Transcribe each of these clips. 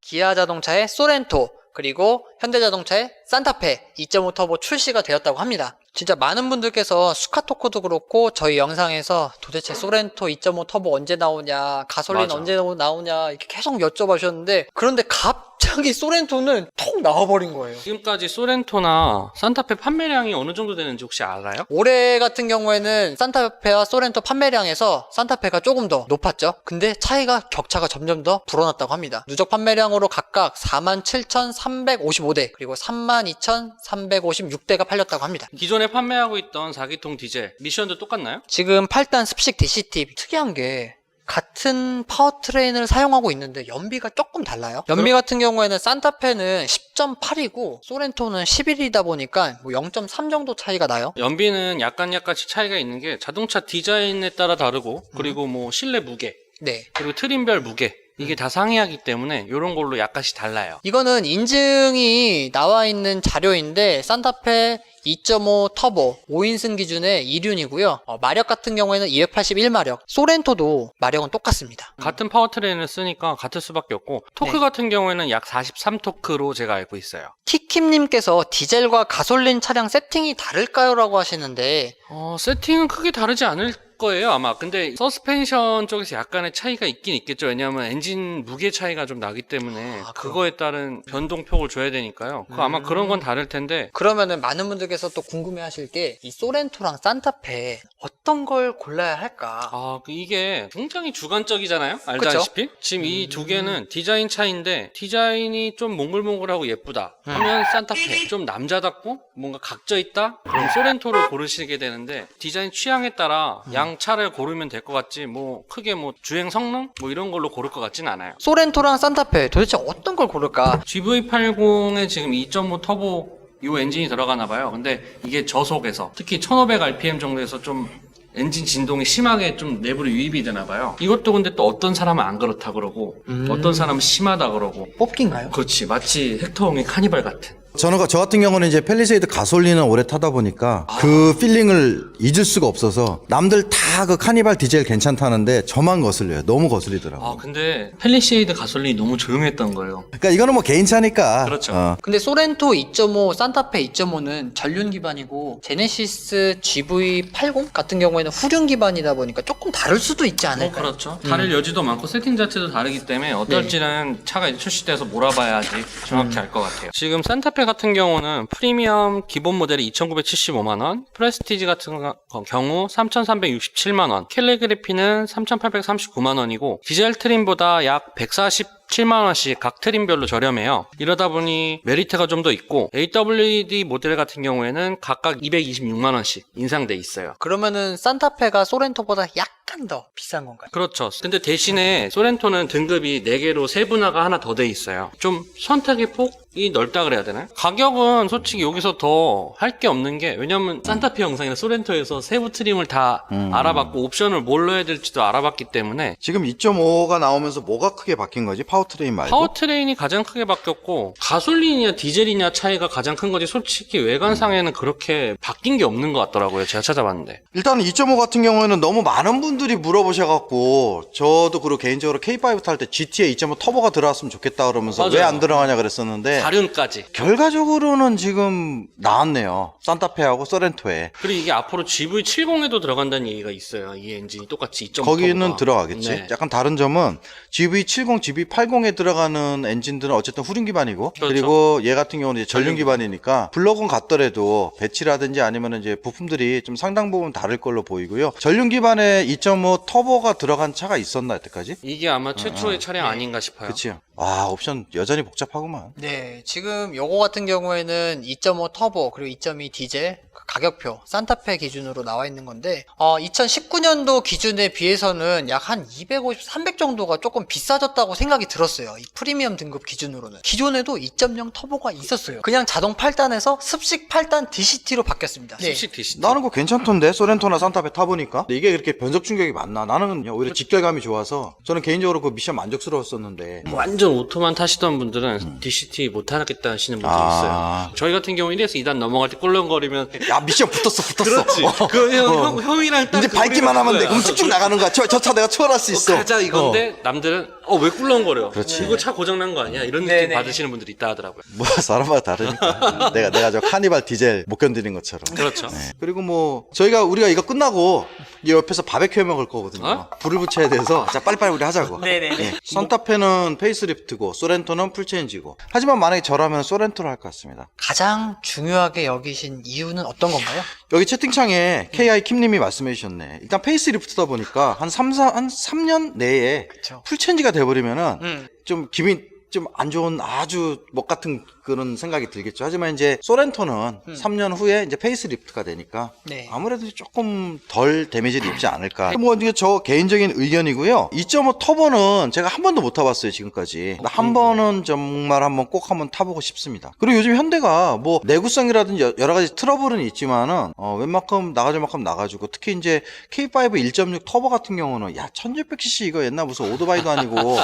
기아 자동차의 소렌토, 그리고 현대자동차의 산타페 2.5 터보 출시가 되었다고 합니다. 진짜 많은 분들께서 수카토코도 그렇고 저희 영상에서 도대체 소렌토 2.5 터보 언제 나오냐, 가솔린 맞아. 언제 나오냐 이렇게 계속 여쭤봐주셨는데, 그런데 갑자기 소렌토는 톡 나와버린 거예요. 지금까지 소렌토나 산타페 판매량이 어느 정도 되는지 혹시 알아요? 올해 같은 경우에는 산타페와 소렌토 판매량에서 산타페가 조금 더 높았죠. 근데 격차가 점점 더 불어났다고 합니다. 누적 판매량으로 각각 47,355대 그리고 32,356대가 팔렸다고 합니다. 기존에 판매하고 있던 4기통 디젤 미션도 똑같나요? 지금 8단 습식 DCT 특이한 게 같은 파워트레인을 사용하고 있는데 연비가 조금 달라요. 연비 같은 경우에는 산타페는 10.8이고 소렌토는 11이다 보니까 뭐 0.3 정도 차이가 나요. 연비는 약간씩 차이가 있는 게 자동차 디자인에 따라 다르고, 그리고 뭐 실내 무게, 네. 그리고 트림별 무게, 이게 다 상이하기 때문에 이런 걸로 약간씩 달라요. 이거는 인증이 나와 있는 자료인데 산타페 2.5 터보 5인승 기준의 2륜이고요. 마력 같은 경우에는 281마력. 소렌토도 마력은 똑같습니다. 같은 파워트레인을 쓰니까 같을 수밖에 없고, 토크 네. 같은 경우에는 약 43토크로 제가 알고 있어요. 키킴님께서 디젤과 가솔린 차량 세팅이 다를까요? 라고 하시는데, 세팅은 크게 다르지 않을 거예요, 아마. 근데 서스펜션 쪽에서 약간의 차이가 있긴 있겠죠. 왜냐하면 엔진 무게 차이가 좀 나기 때문에 그거에 따른 변동폭을 줘야 되니까요. 아마 그런 건 다를 텐데. 그러면은 많은 분들께서 또 궁금해 하실 게 이 소렌토랑 산타페 어떤 걸 골라야 할까? 이게 굉장히 주관적이잖아요, 알다시피. 지금 이 두 개는 디자인 차이인데, 디자인이 좀 몽글몽글하고 예쁘다 하면 산타페, 좀 남자답고 뭔가 각져있다? 그럼 소렌토를 고르시게 되는데, 디자인 취향에 따라 양 차를 고르면 될 것 같지, 뭐 크게 뭐 주행 성능 뭐 이런 걸로 고를 것 같진 않아요. 소렌토랑 산타페 도대체 어떤 걸 고를까? GV80에 지금 2.5 터보 이 엔진이 들어가나 봐요. 근데 이게 저속에서 특히 1500rpm 정도에서 좀 엔진 진동이 심하게 좀 내부로 유입이 되나 봐요. 이것도 근데 또 어떤 사람은 안 그렇다 그러고, 어떤 사람은 심하다 그러고. 뽑기인가요? 그렇지, 마치 헥터홍의 카니발 같은. 저 같은 경우는 이제 팰리세이드 가솔린을 오래 타다 보니까 그 필링을 잊을 수가 없어서, 남들 다 그 카니발 디젤 괜찮다는데 저만 거슬려요. 너무 거슬리더라고요. 근데 팰리세이드 가솔린이 너무 조용했던 거예요. 그러니까 이거는 뭐 개인차니까. 그렇죠. 근데 소렌토 2.5, 산타페 2.5는 전륜 기반이고 제네시스 GV80 같은 경우에는 후륜 기반이다 보니까 조금 다를 수도 있지 않을까요? 그렇죠. 다를 여지도 많고 세팅 자체도 다르기 때문에 어떨지는 차가 이제 출시돼서 몰아봐야지 정확히 알 것 같아요. 지금 산타페 같은 경우는 프리미엄 기본 모델이 2,975만원, 프레스티지 같은 경우 3,367만원, 캘리그래피는 3,839만원이고 디젤 트림보다 약 147만원씩 각 트림별로 저렴해요. 이러다 보니 메리트가 좀 더 있고, AWD 모델 같은 경우에는 각각 226만원씩 인상돼 있어요. 그러면은 산타페가 소렌토보다 약간 더 비싼 건가요? 그렇죠. 근데 대신에 소렌토는 등급이 4개로 세분화가 하나 더 돼 있어요. 좀 선택의 폭이 넓다 그래야 되나요? 가격은 솔직히 여기서 더 할 게 없는 게, 왜냐면 산타페 영상이나 소렌토에서 세부 트림을 다 알아봤고 옵션을 뭘 넣어야 될지도 알아봤기 때문에. 지금 2.5가 나오면서 뭐가 크게 바뀐 거지? 파워트레인 말고? 파워트레인이 가장 크게 바뀌었고, 가솔린이냐 디젤이냐 차이가 가장 큰 거지, 솔직히 외관상에는 그렇게 바뀐 게 없는 것 같더라고요, 제가 찾아봤는데. 일단 2.5 같은 경우에는 너무 많은 분들이 물어보셔갖고, 저도 그리고 개인적으로 K5 탈 때 GT에 2.5 터보가 들어왔으면 좋겠다 그러면서 왜 안 들어가냐 그랬었는데, 가륜까지. 결과적으로는 지금 나왔네요. 산타페하고 소렌토에. 그리고 이게 앞으로 GV70에도 들어간다는 얘기가 있어요. 이 엔진이 똑같이 2.5 거기는 터보가. 들어가겠지. 네. 약간 다른 점은 GV70, GV80에 들어가는 엔진들은 어쨌든 후륜 기반이고, 그렇죠. 그리고 얘 같은 경우는 이제 전륜 기반이니까 블럭은 같더라도 배치라든지 아니면 이제 부품들이 좀 상당 부분 다를 걸로 보이고요. 전륜 기반에 2.5 터보가 들어간 차가 있었나 여태까지? 이게 아마 최초의 차량 아닌가 싶어요. 그치요. 옵션 여전히 복잡하구만. 네, 지금 요거 같은 경우에는 2.5 터보 그리고 2.2 디젤 가격표 산타페 기준으로 나와 있는 건데 2019년도 기준에 비해서는 약 한 250, 300 정도가 조금 비싸졌다고 생각이 들었어요. 이 프리미엄 등급 기준으로는. 기존에도 2.0 터보가 있었어요. 그냥 자동 8단에서 습식 8단 DCT로 바뀌었습니다. 네. 습식 DCT. 나는 그거 괜찮던데, 소렌토나 산타페 타보니까. 근데 이게 그렇게 변속 충격이 많나? 나는 그냥 오히려 직결감이 좋아서 저는 개인적으로 그 미션 만족스러웠었는데. 완전 오토만 타시던 분들은 DCT 못 하겠다 하시는 분들이 있어요. 저희 같은 경우 1에서 2단 넘어갈 때 꿀렁거리면 야, 미션 붙었어. 그렇지. 형이랑 딱 이제 밟기만 하면 돼. 그럼 쭉쭉 나가는 거야. 저 차 내가 추월할 수 있어. 가자 이건데 남들은 왜 꿀렁거려? 그렇지. 이거 차 고장난 거 아니야? 이런 느낌 네네. 받으시는 분들이 있다 하더라고요. 뭐 사람마다 다르니까. 내가 저 카니발 디젤 못 견디는 것처럼. 그렇죠. 네. 그리고 뭐 우리가 이거 끝나고 이 옆에서 바베큐 해 먹을 거거든요. 어? 불을 붙여야 돼서 자 빨리빨리 우리 하자고. 네네네. 네. 산타페는 페이스리프트고 소렌토는 풀체인지고. 하지만 만약에 저라면 소렌토를 할 것 같습니다. 가장 중요하게 여기신 이유는 어떤 건가요? 여기 채팅창에 KI 킴님이 말씀해 주셨네. 일단 페이스리프트다 보니까 한 3년 내에 그쵸. 풀체인지가 돼버리면은 좀 기분이 좀 안 좋은 아주 먹 같은 그런 생각이 들겠죠. 하지만 이제 소렌토는 3년 후에 이제 페이스리프트가 되니까 네. 아무래도 조금 덜 데미지를 입지 않을까. 뭐 이게 저 개인적인 의견이고요. 2.5 터보는 제가 한 번도 못 타봤어요 지금까지. 한 번은 정말 꼭 한번 타보고 싶습니다. 그리고 요즘 현대가 뭐 내구성이라든지 여러 가지 트러블은 있지만은 웬만큼 나가줄 만큼 나가주고 특히 이제 K5 1.6 터보 같은 경우는 야 1600cc 이거 옛날 무슨 오토바이도 아니고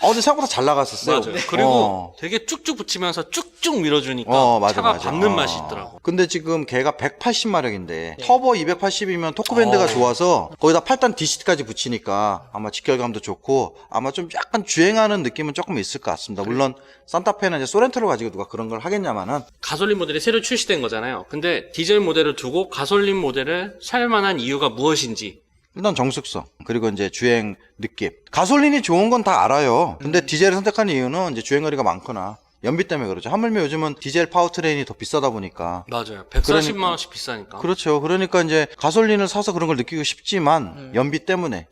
근데 생각보다 잘 나갔었어요. 맞아요. 그리고 되게 쭉쭉 붙이면서 쭉쭉 밀어주니까 맞아, 차가 맞아. 밟는 맛이 있더라고. 근데 지금 걔가 180마력인데 터보 280이면 토크밴드가 좋아서 거기다 8단 DCT까지 붙이니까 아마 직결감도 좋고 아마 좀 약간 주행하는 느낌은 조금 있을 것 같습니다. 물론 산타페는 이제 소렌토를 가지고 누가 그런 걸 하겠냐마는 가솔린 모델이 새로 출시된 거잖아요. 근데 디젤 모델을 두고 가솔린 모델을 살 만한 이유가 무엇인지. 일단 정숙성 그리고 이제 주행 느낌. 가솔린이 좋은 건 다 알아요. 근데 디젤을 선택한 이유는 이제 주행거리가 많거나 연비 때문에 그러죠. 하물며 요즘은 디젤 파워트레인이 더 비싸다 보니까. 맞아요. 140만 원씩 비싸니까. 그렇죠. 그러니까 이제 가솔린을 사서 그런 걸 느끼고 싶지만 연비 때문에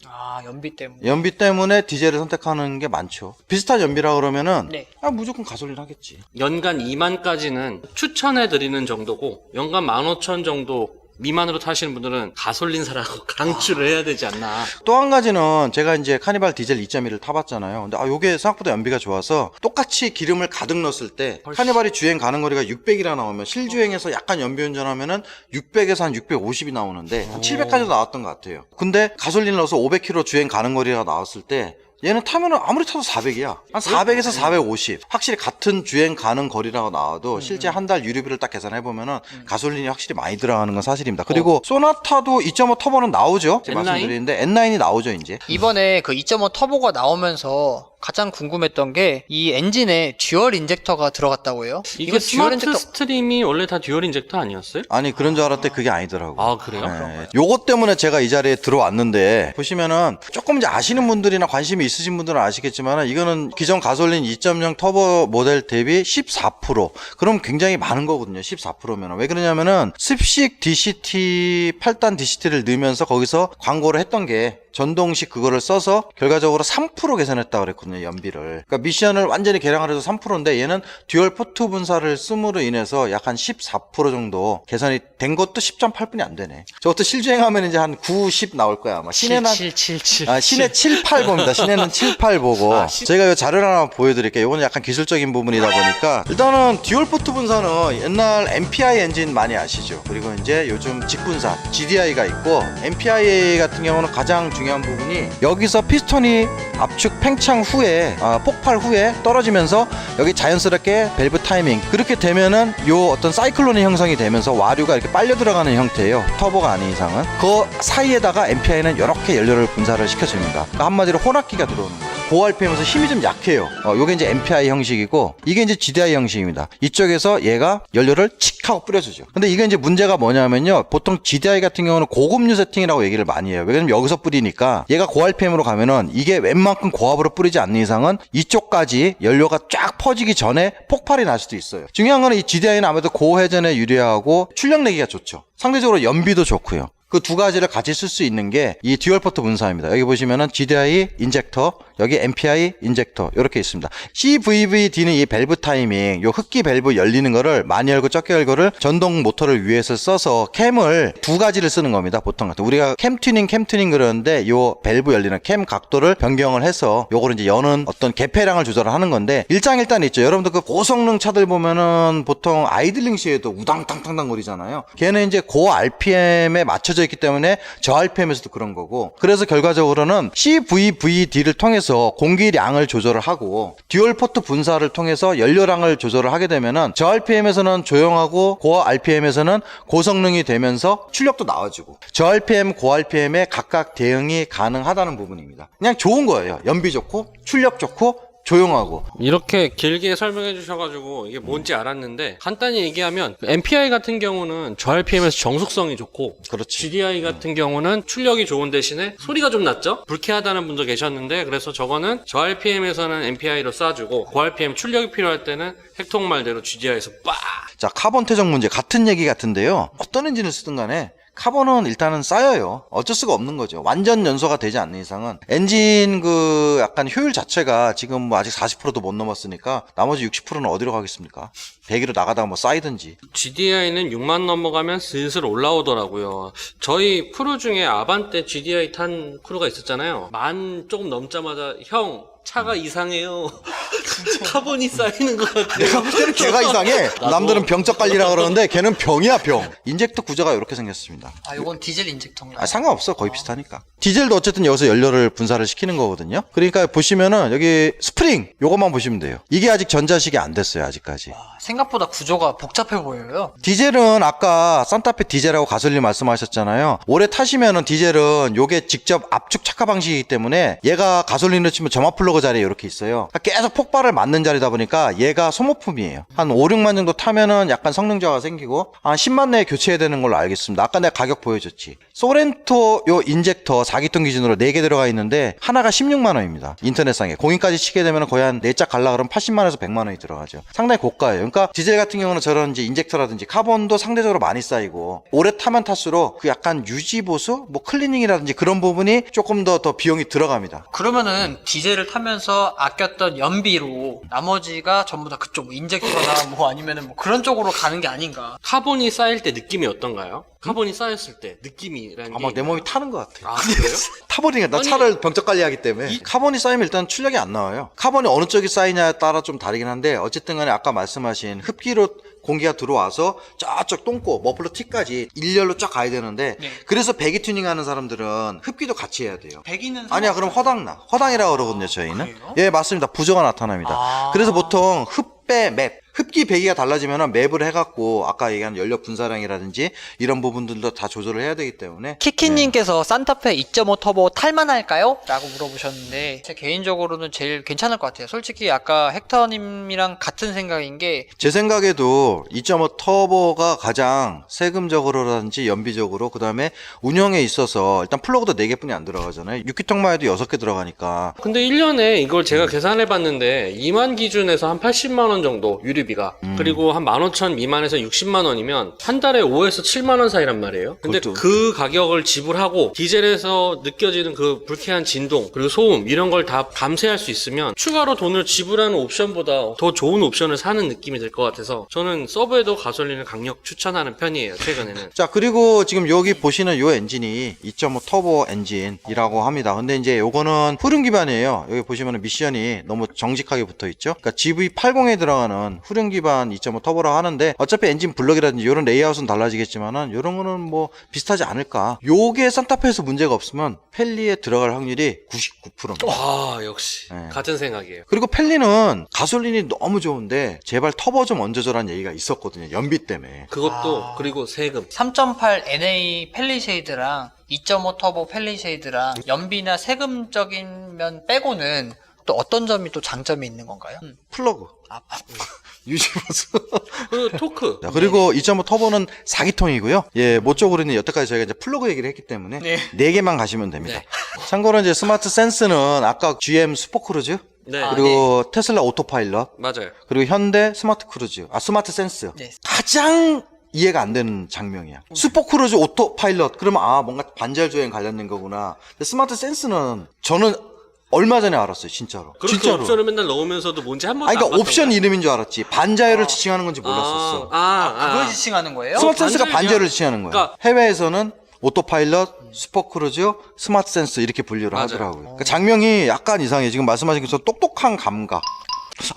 연비 때문에. 연비 때문에 디젤을 선택하는 게 많죠. 비슷한 연비라 그러면은 네. 무조건 가솔린 하겠지. 연간 2만까지는 추천해드리는 정도고 연간 15,000 정도 미만으로 타시는 분들은 가솔린 사라고 강추를 해야 되지 않나. 또 한 가지는 제가 이제 카니발 디젤 2.1을 타봤잖아요. 근데 요게 생각보다 연비가 좋아서 똑같이 기름을 가득 넣었을 때 카니발이 주행 가는 거리가 600이라 나오면 실주행에서 약간 연비 운전하면은 600에서 한 650이 나오는데 한 700까지도 나왔던 것 같아요. 근데 가솔린을 넣어서 500km 주행 가는 거리가 나왔을 때 얘는 타면은 아무리 타도 400이야. 한 400에서 450. 확실히 같은 주행 가는 거리라고 나와도 실제 한 달 유류비를 딱 계산해보면은 가솔린이 확실히 많이 들어가는 건 사실입니다. 그리고 소나타도 2.5 터보는 나오죠. 제가 N9? 말씀드리는데 N9이 나오죠, 이제. 이번에 그 2.5 터보가 나오면서 가장 궁금했던 게 이 엔진에 듀얼 인젝터가 들어갔다고요? 이게 이거 스마트 스트림이 원래 다 듀얼 인젝터 아니었어요? 아니, 그런 줄 알았더니 그게 아니더라고. 아, 그래요? 네. 요것 때문에 제가 이 자리에 들어왔는데 보시면은 조금 이제 아시는 분들이나 관심이 있으신 분들은 아시겠지만 이거는 기존 가솔린 2.0 터보 모델 대비 14%. 그럼 굉장히 많은 거거든요. 14%면. 왜 그러냐면은 습식 DCT 8단 DCT를 넣으면서 거기서 광고를 했던 게 전동식 그거를 써서 결과적으로 3% 개선했다고 그랬거든요, 연비를. 그러니까 미션을 완전히 개량을 해서 3%인데 얘는 듀얼 포트 분사를 씀으로 인해서 약 한 14% 정도 개선이 된 것도 10.8분이 안 되네. 저것도 실주행하면 이제 한 9, 10 나올 거야, 아마. 시내는 7777. 시내 7, 8 봅니다. 시내는 7, 8 보고. 제가 이 자료를 하나 보여드릴게요. 이거는 약간 기술적인 부분이다 보니까. 일단은 듀얼 포트 분사는 옛날 MPI 엔진 많이 아시죠? 그리고 이제 요즘 직분사 GDI가 있고 MPI 같은 경우는 가장 중요한 부분이 여기서 피스톤이 압축 팽창 후에 폭발 후에 떨어지면서 여기 자연스럽게 밸브 타이밍 그렇게 되면은 요 어떤 사이클론이 형성이 되면서 와류가 이렇게 빨려 들어가는 형태예요. 터보가 아닌 이상은 그 사이에다가 MPI는 이렇게 연료를 분사를 시켜줍니다. 그러니까 한마디로 혼합기가 들어오는 거예요. 고RPM에서 힘이 좀 약해요. 요게 이제 MPI 형식이고 이게 이제 GDI 형식입니다. 이쪽에서 얘가 연료를 칙 하고 뿌려주죠. 근데 이게 이제 문제가 뭐냐면요. 보통 GDI 같은 경우는 고급류 세팅이라고 얘기를 많이 해요. 왜냐면 여기서 뿌리니까 얘가 고RPM으로 가면은 이게 웬만큼 고압으로 뿌리지 않는 이상은 이쪽까지 연료가 쫙 퍼지기 전에 폭발이 날 수도 있어요. 중요한 거는 이 GDI는 아무래도 고회전에 유리하고 출력 내기가 좋죠. 상대적으로 연비도 좋고요. 그 두 가지를 같이 쓸 수 있는 게 이 듀얼 포트 분사입니다. 여기 보시면은 GDI 인젝터, 여기 MPI 인젝터 이렇게 있습니다. CVVD는 이 밸브 타이밍, 요 흡기 밸브 열리는 거를 많이 열고 적게 열고를 전동 모터를 위해서 써서 캠을 두 가지를 쓰는 겁니다. 보통 같은 우리가 캠 튜닝 그러는데 요 밸브 열리는 캠 각도를 변경을 해서 요거를 이제 여는 어떤 개폐량을 조절을 하는 건데 일장일단 있죠. 여러분들 그 고성능 차들 보면은 보통 아이들링 시에도 우당탕탕당 거리잖아요. 걔는 이제 고 RPM에 맞춰져 옮겨져 있기 때문에 저 RPM에서도 그런 거고, 그래서 결과적으로는 CVVD를 통해서 공기량을 조절을 하고 듀얼 포트 분사를 통해서 연료량을 조절을 하게 되면은 저 RPM에서는 조용하고 고 RPM에서는 고성능이 되면서 출력도 나와주고, 저 RPM, 고 RPM에 각각 대응이 가능하다는 부분입니다. 그냥 좋은 거예요. 연비 좋고 출력 좋고 조용하고. 이렇게 길게 설명해 주셔가지고 이게 뭔지 알았는데, 간단히 얘기하면 MPI 같은 경우는 저 RPM에서 정숙성이 좋고, 그렇지. GDI 같은 경우는 출력이 좋은 대신에 소리가 좀 낮죠? 불쾌하다는 분도 계셨는데, 그래서 저거는 저 RPM에서는 MPI로 쏴주고 고 RPM 출력이 필요할 때는 헥통 말대로 GDI에서 빡. 자, 카본 퇴적 문제 같은 얘기 같은데요. 어떤 엔진을 쓰든 간에 카본은 일단은 쌓여요. 어쩔 수가 없는 거죠. 완전 연소가 되지 않는 이상은. 엔진 그 약간 효율 자체가 지금 뭐 아직 40%도 못 넘었으니까 나머지 60%는 어디로 가겠습니까? 100으로 나가다가 뭐 쌓이든지. GDI는 6만 넘어가면 슬슬 올라오더라고요. 저희 크루 중에 아반떼 GDI 탄 크루가 있었잖아요. 만 조금 넘자마자 형 차가 이상해요. 카본이 쌓이는 것 같아요. 내가 볼 때는 걔가 이상해. 남들은 병적 관리라 그러는데 걔는 병이야, 병. 인젝터 구조가 이렇게 생겼습니다. 아, 요건 디젤 인젝터인가요? 아, 상관없어. 거의 비슷하니까. 디젤도 어쨌든 여기서 연료를 분사를 시키는 거거든요. 그러니까 보시면은 여기 스프링 요것만 보시면 돼요. 이게 아직 전자식이 안 됐어요, 아직까지. 생각보다 구조가 복잡해 보여요. 디젤은 아까 산타페 디젤하고 가솔린 말씀하셨잖아요. 오래 타시면은 디젤은 요게 직접 압축 착화 방식이기 때문에 얘가 가솔린으로 치면 점화 플러그 자리에 이렇게 있어요. 그러니까 계속 폭발을 맞는 자리다 보니까 얘가 소모품이에요. 한 5, 6만 정도 타면은 약간 성능 저하가 생기고 한 10만 내에 교체해야 되는 걸로 알겠습니다. 아까 내가 가격 보여줬지. 소렌토 요 인젝터 4기통 기준으로 4개 들어가 있는데 하나가 16만 원입니다. 인터넷상에. 공인까지 치게 되면 거의 한 4짝 갈라 그러면 80만 원에서 100만 원이 들어가죠. 상당히 고가예요. 그러니까 디젤 같은 경우는 저런 이제 인젝터라든지 카본도 상대적으로 많이 쌓이고 오래 타면 탈수록 그 약간 유지 보수, 뭐 클리닝이라든지 그런 부분이 조금 더 비용이 들어갑니다. 그러면은 디젤을 타면서 아꼈던 연비로 나머지가 전부 다 그쪽 뭐 인젝터나 뭐 아니면은 뭐 그런 쪽으로 가는 게 아닌가. 카본이 쌓일 때 느낌이 어떤가요? 카본이 쌓였을 때 느낌이라는 게 아마 내 몸이 타는 것 같아요. 아, 그래요? 타버리니까 나 아니, 차를 병적 관리하기 때문에 카본이 쌓이면 일단 출력이 안 나와요. 카본이 어느 쪽이 쌓이냐에 따라 좀 다르긴 한데 어쨌든 간에 아까 말씀하신 흡기로 공기가 들어와서 저쪽 똥꼬 머플러 T까지 일렬로 쫙 가야 되는데 네. 그래서 배기 튜닝 하는 사람들은 흡기도 같이 해야 돼요. 배기는 아니야, 그럼 허당나. 허당이라고 그러거든요, 저희는. 그래요? 예, 맞습니다. 부저가 나타납니다. 아. 그래서 보통 흡배 맵, 흡기 배기가 달라지면 맵을 해갖고 아까 얘기한 연료 분사량이라든지 이런 부분들도 다 조절을 해야 되기 때문에. 키키님께서 산타페 2.5 터보 탈만할까요? 라고 물어보셨는데 제 개인적으로는 제일 괜찮을 것 같아요. 솔직히 아까 헥터님이랑 같은 생각인 게 제 생각에도 2.5 터보가 가장 세금적으로라든지 연비적으로 그 다음에 운영에 있어서 일단 플러그도 4개뿐이 안 들어가잖아요. 6기통만 해도 6개 들어가니까. 근데 1년에 이걸 제가 계산해 봤는데 2만 기준에서 한 80만 원 정도 유류비가 그리고 한 15,000 미만에서 60만 원이면 한 달에 5에서 7만 원 사이란 말이에요. 근데 그것도- 그 가격을 지불하고 디젤에서 느껴지는 그 불쾌한 진동 그리고 소음 이런 걸 다 감세할 수 있으면 추가로 돈을 지불하는 옵션보다 더 좋은 옵션을 사는 느낌이 들 것 같아서 저는 서브에도 가솔린을 강력 추천하는 편이에요. 최근에는. 자, 그리고 지금 여기 보시는 요 엔진이 2.5 터보 엔진이라고 합니다. 근데 이제 요거는 후륜 기반이에요. 여기 보시면 미션이 너무 정직하게 붙어 있죠. 그러니까 GV80에 들어가는 후륜 기반 2.5 터보라고 하는데 어차피 엔진 블럭이라든지 이런 레이아웃은 달라지겠지만은 이런 거는 뭐 비슷하지 않을까. 요게 산타페에서 문제가 없으면 펠리에 들어갈 확률이 99%입니다. 와, 역시 네. 같은 생각이에요. 그리고 펠리는 가솔린이 너무 좋은데 제발 터보 좀 얹어줘라는 얘기가 있었거든요. 연비 때문에. 그것도 그리고 세금. 3.8 NA 펠리쉐이드랑 2.5 터보 펠리쉐이드랑 연비나 세금적인 면 빼고는 또 어떤 점이 또 장점이 있는 건가요? 플러그. 아, 유지보수. 그리고 토크. 자, 그리고 2.5 터보는 4기통이고요. 예, 모쪽으로는 여태까지 저희가 이제 플러그 얘기를 했기 때문에 네. 4개만 가시면 됩니다. 네. 참고로 이제 스마트 센스는 아까 GM 슈퍼크루즈 네. 그리고 테슬라 오토파일럿 맞아요. 그리고 현대 스마트 크루즈, 스마트 센스. 네. 가장 이해가 안 되는 장면이야. 슈퍼크루즈 오토파일럿 그러면 뭔가 반절 주행 관련된 거구나. 근데 스마트 센스는 저는 얼마 전에 알았어요, 진짜로. 그렇게 진짜로. 옵션을 맨날 넣으면서도 뭔지 한 번도 아니, 안 그러니까 봤던 옵션 거야. 이름인 줄 알았지. 반자율을 지칭하는 건지 몰랐었어. 그걸 지칭하는 거예요? 스마트 센스가 반자율이야. 반자율을 지칭하는 거야. 그러니까- 해외에서는 오토파일럿, 슈퍼크루즈, 스마트 센스 이렇게 분류를 맞아요. 하더라고요. 그러니까 장면이 약간 이상해. 지금 말씀하신 것처럼 똑똑한 감각.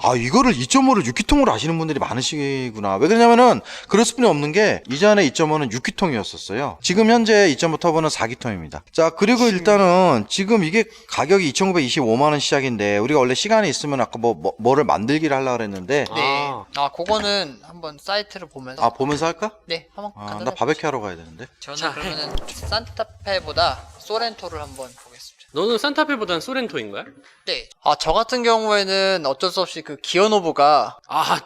아, 이거를 2.5를 6기통으로 아시는 분들이 많으시구나. 왜 그러냐면은 그럴 수뿐이 없는 게 이전에 2.5는 6기통이었었어요. 지금 현재 2.5 터보는 4기통입니다. 자, 그리고 일단은 지금 이게 가격이 2,925만 원 시작인데 우리가 원래 시간이 있으면 아까 뭐를 만들기를 하려고 그랬는데 네. 그거는 한번 사이트를 보면서. 보면서 할까? 네, 한번 아, 간단하게 나 바베큐 하러 가야 되는데. 저는 자, 그러면은 산타페보다 소렌토를 한번 보겠습니다. 너는 산타페보다는 소렌토인 거야? 네. 저 같은 경우에는 어쩔 수 없이 그 기어노브가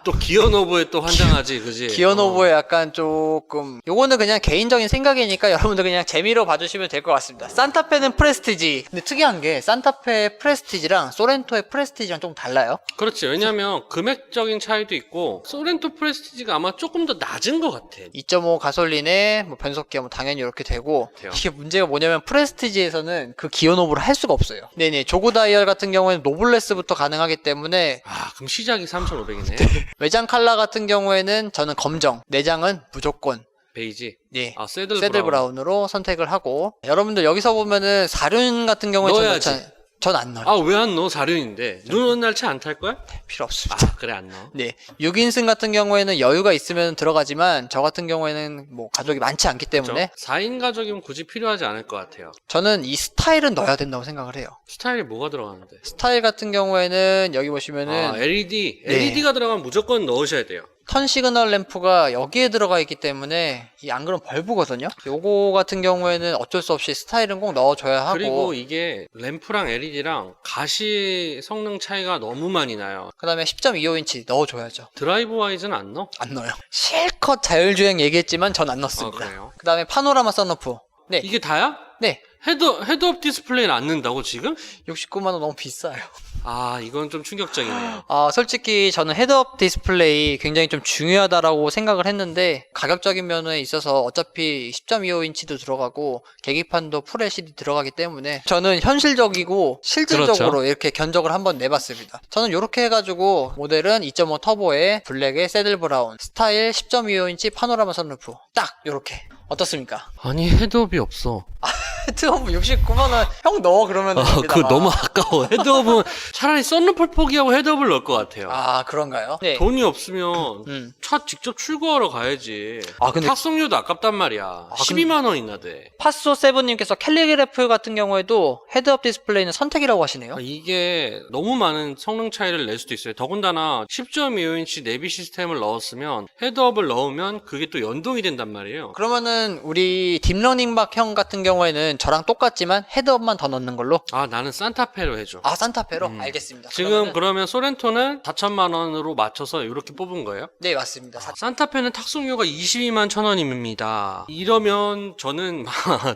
또 기어노브에 또 환장하지, 그지? 기어노브에 약간 조금 요거는 그냥 개인적인 생각이니까 여러분들 그냥 재미로 봐주시면 될 것 같습니다. 산타페는 프레스티지. 근데 특이한 게 산타페 프레스티지랑 소렌토의 프레스티지랑 좀 달라요. 그렇지. 왜냐면 금액적인 차이도 있고 소렌토 프레스티지가 아마 조금 더 낮은 것 같아. 2.5 가솔린에 뭐 변속기가 뭐 당연히 이렇게 되고 같아요. 이게 문제가 뭐냐면 프레스티지에서는 그 기어노브를 할 수가 없어요. 네네. 조고 다이얼 같은 경우에는 노블레스부터 가능하기 때문에 그럼 시작이 3,500이네. 외장 컬러 같은 경우에는 저는 검정, 내장은 무조건 베이지. 네. 새들 새들 브라운으로 선택을 하고 여러분들 여기서 보면은 사륜 같은 경우에 넣어야지. 전 안 넣어요. 왜 안 넣어? 사륜인데. 눈 오는 날 차 안 탈 거야? 필요 없습니다. 그래, 안 넣어. 네. 6인승 같은 경우에는 여유가 있으면 들어가지만 저 같은 경우에는 뭐 가족이 많지 않기 때문에 4인 가족이면 굳이 필요하지 않을 것 같아요. 저는 이 스타일은 넣어야 된다고 생각을 해요. 스타일이 뭐가 들어가는데? 스타일 같은 경우에는 여기 보시면은 LED. 네. LED가 들어가면 무조건 넣으셔야 돼요. 턴 시그널 램프가 여기에 들어가 있기 때문에 이 안 그러면 벌브거든요. 요거 같은 경우에는 어쩔 수 없이 스타일은 꼭 넣어줘야 하고 그리고 이게 램프랑 LED랑 가시 성능 차이가 너무 많이 나요. 그다음에 10.25인치 넣어줘야죠. 드라이브 와이즈는 안 넣어? 안 넣어요. 실컷 자율주행 얘기했지만 전 안 넣습니다. 그래요? 그다음에 파노라마 선루프. 네. 이게 다야? 네. 헤드업 디스플레이는 안 넣는다고 지금? 69만 원 너무 비싸요. 이건 좀 충격적이네요. 솔직히 저는 헤드업 디스플레이 굉장히 좀 중요하다라고 생각을 했는데 가격적인 면에 있어서 어차피 10.25인치도 들어가고 계기판도 풀 LCD 들어가기 때문에 저는 현실적이고 실질적으로 그렇죠. 이렇게 견적을 한번 내봤습니다. 저는 이렇게 해가지고 모델은 2.5 터보에 블랙에 새들 브라운 스타일 10.25인치 파노라마 선루프 딱 이렇게 어떻습니까? 아니 헤드업이 없어. 헤드업 69만 원 형 넣어 그러면 됩니다. 그거 너무 아까워. 헤드업은 차라리 썬루프를 포기하고 헤드업을 넣을 것 같아요. 그런가요? 네. 돈이 없으면 차 직접 출고하러 가야지. 근데 탑승료도 아깝단 말이야. 12만 원이나 돼. 파소 세븐님께서 캘리그래프 같은 경우에도 헤드업 디스플레이는 선택이라고 하시네요. 이게 너무 많은 성능 차이를 낼 수도 있어요. 더군다나 10.25인치 내비 시스템을 넣었으면 헤드업을 넣으면 그게 또 연동이 된단 말이에요. 그러면은 우리 딥러닝박 형 같은 경우에는 저랑 똑같지만 헤드업만 더 넣는 걸로. 나는 산타페로 해줘. 산타페로? 알겠습니다. 지금 그러면 소렌토는 4천만 원으로 맞춰서 이렇게 뽑은 거예요? 네, 맞습니다. 산타페는 탁송료가 22만 천 원입니다. 이러면 저는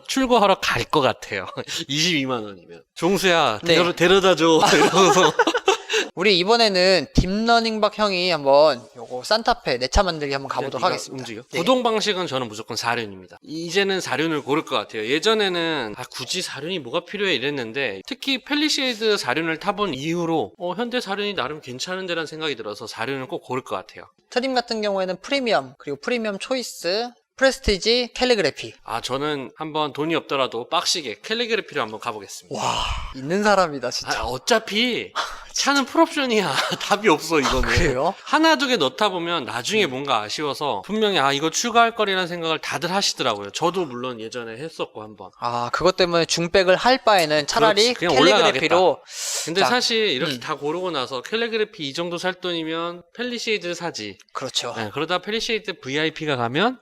출고하러 갈 것 같아요. 22만 원이면. 종수야, 네. 데려다 줘. 이러면서. 우리 이번에는 딥러닝박 형이 한번 요거 산타페 내 차 만들기 한번 가보도록 하겠습니다. 움직여. 네. 구동 방식은 저는 무조건 4륜입니다. 이제는 4륜을 고를 것 같아요. 예전에는 굳이 4륜이 뭐가 필요해 이랬는데 특히 펠리쉐이드 4륜을 타본 이후로 현대 4륜이 나름 괜찮은데라는 생각이 들어서 4륜을 꼭 고를 것 같아요. 트림 같은 경우에는 프리미엄, 그리고 프리미엄 초이스, 프레스티지, 캘리그래피. 저는 한번 돈이 없더라도 빡시게 캘리그래피로 한번 가보겠습니다. 와, 있는 사람이다 진짜. 어차피 차는 풀옵션이야. 답이 없어 이거는. 그래요? 하나 두 개 넣다 보면 나중에 뭔가 아쉬워서 분명히 이거 추가할 거리라는 생각을 다들 하시더라고요. 저도 물론 예전에 했었고 한번. 그것 때문에 중백을 할 바에는 차라리 그렇지, 그냥 캘리그래피로. 근데 자, 사실 이렇게 다 고르고 나서 캘리그래피 이 정도 살 돈이면 펠리쉐이드 사지. 그렇죠. 그러다 펠리쉐이드 VIP가 가면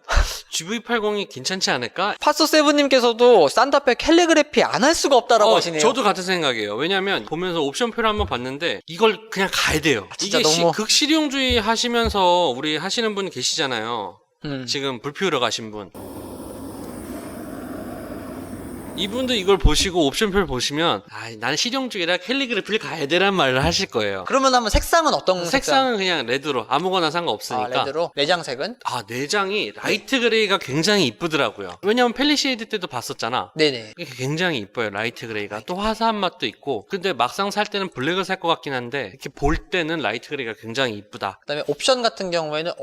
GV80이 괜찮지 않을까? 파소 세븐님께서도 산타페 캘리그래피 안 할 수가 없다라고 하시네요. 저도 같은 생각이에요. 왜냐면 보면서 옵션표를 한번 봤는데 이걸 그냥 가야 돼요. 진짜 이게 너무- 극실용주의 하시면서 우리 하시는 분 계시잖아요. 음. 지금 불피우러 가신 분. 이분도 이걸 보시고 옵션표를 보시면 난 실용주의라 캘리그래피를 가야 되란 말을 하실 거예요. 그러면 한번 색상은 어떤 색상은 그냥 레드로 아무거나 상관없으니까. 레드로? 내장색은? 내장이 라이트 그레이가 굉장히 이쁘더라고요. 왜냐면 펠리쉐이드 때도 봤었잖아. 네네. 이게 굉장히 이뻐요. 라이트 그레이가. 또 화사한 맛도 있고. 근데 막상 살 때는 블랙을 살 것 같긴 한데 이렇게 볼 때는 라이트 그레이가 굉장히 이쁘다. 그다음에 옵션 같은 경우에는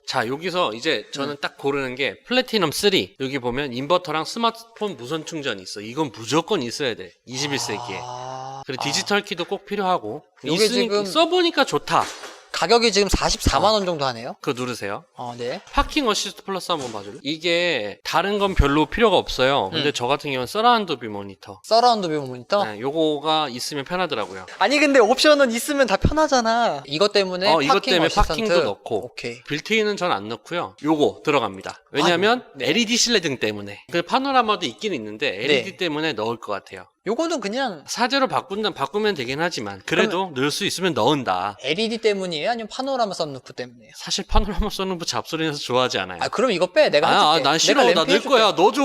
자, 여기서 이제 저는 딱 고르는 게 플래티넘 3. 여기 보면 인버터랑 스마트폰 무선 충전이 있어. 이건 무조건 있어야 돼. 21세기에. 그리고 디지털 키도 꼭 필요하고. 요게 지금 써보니까 좋다. 가격이 지금 44만 원 정도 하네요. 그거 누르세요. 네. 파킹 어시스트 플러스 한번 봐줄래? 이게 다른 건 별로 필요가 없어요. 근데 저 같은 경우는 서라운드 뷰 모니터. 서라운드 뷰 모니터? 네, 요거가 있으면 편하더라고요. 아니 근데 옵션은 있으면 다 편하잖아. 이것 때문에 파킹 이것 때문에 어시스턴트. 파킹도 넣고. 오케이. 빌트인은 전 안 넣고요. 요거 들어갑니다. 왜냐면 네. LED 실내등 때문에. 그 파노라마도 있긴 있는데 LED 네. 때문에 넣을 것 같아요. 요거는 그냥 사제로 바꾸면 되긴 하지만 그래도 넣을 수 있으면 넣은다. LED 때문이에요? 아니면 파노라마 썬루프 때문이에요? 사실 파노라마 써는 잡소리 내서 좋아하지 않아요. 그럼 이거 빼. 내가 해줄게. 난 싫어. 내가 나 램프 넣을 해줄게. 거야. 넣어줘.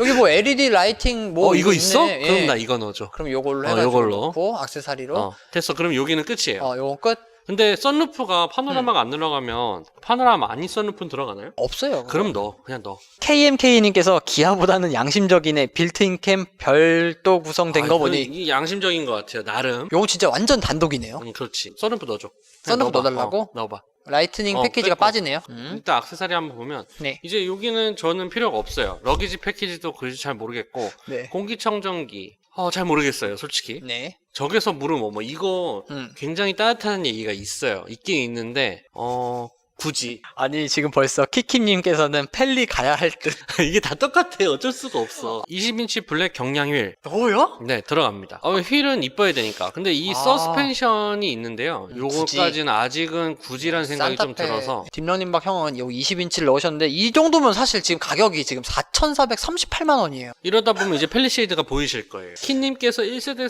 여기 뭐 LED 라이팅 뭐 이거 있어? 있네. 그럼 예. 나 이거 넣어줘. 그럼 요걸로 해가지고 요걸로. 넣고 액세서리로 됐어. 그럼 여기는 끝이에요. 요거 끝? 근데 썬루프가 파노라마가 안 들어가면 파노라마 아닌 썬루프는 들어가나요? 없어요. 그럼 넣어. 그냥 넣어. KMK님께서 기아보다는 양심적이네. 빌트인 캠 별도 구성된 거 보니 이게 양심적인 것 같아요. 나름. 요거 진짜 완전 단독이네요. 그렇지. 썬루프 넣어줘. 그냥 썬루프 넣어봐. 넣어달라고? 넣어봐. 라이트닝 패키지가 뺄 거. 빠지네요. 일단 액세서리 한번 보면 네. 이제 여기는 저는 필요가 없어요. 러기지 패키지도 그지 잘 모르겠고 네. 공기청정기 잘 모르겠어요. 솔직히. 네. 적외선 물음 이거 음. 굉장히 따뜻한 얘기가 있어요. 있긴 있는데 굳이 아니 지금 벌써 키키님께서는 펠리 가야 할 듯. 이게 다 똑같아. 어쩔 수가 없어. 20인치 블랙 경량 휠. 뭐요? 네, 들어갑니다. 휠은 이뻐야 되니까. 근데 이 서스펜션이 있는데요. 요거까지는 아직은 굳이란 생각이 좀 들어서. 딥러닝박 형은 여기 20인치를 넣으셨는데 이 정도면 사실 지금 가격이 지금 4,438만 원이에요. 이러다 보면 이제 펠리쉐이드가 보이실 거예요. 키님께서 1세대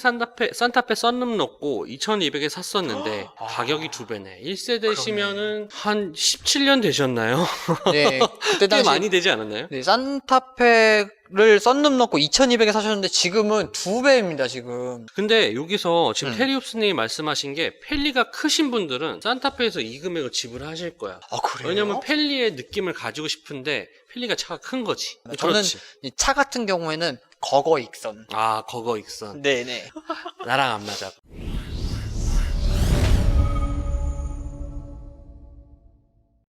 산타페 썬룸 넣고 2,200에 샀었는데 가격이 2배네. 1세대시면은 한 17년 되셨나요? 네. 그때 꽤 당시 많이 되지 않았나요? 네, 산타페를 썬룸 넣고 2,200에 사셨는데 지금은 2배입니다, 지금. 근데 여기서 지금 테리옵스님이 말씀하신 게 펠리가 크신 분들은 산타페에서 이 금액을 지불하실 거야. 그래요? 왜냐면 펠리의 느낌을 가지고 싶은데 펠리가 차가 큰 거지. 저는 그렇지. 이 차 같은 경우에는 거거 익선. 거거 익선. 네네. 나랑 안 맞아.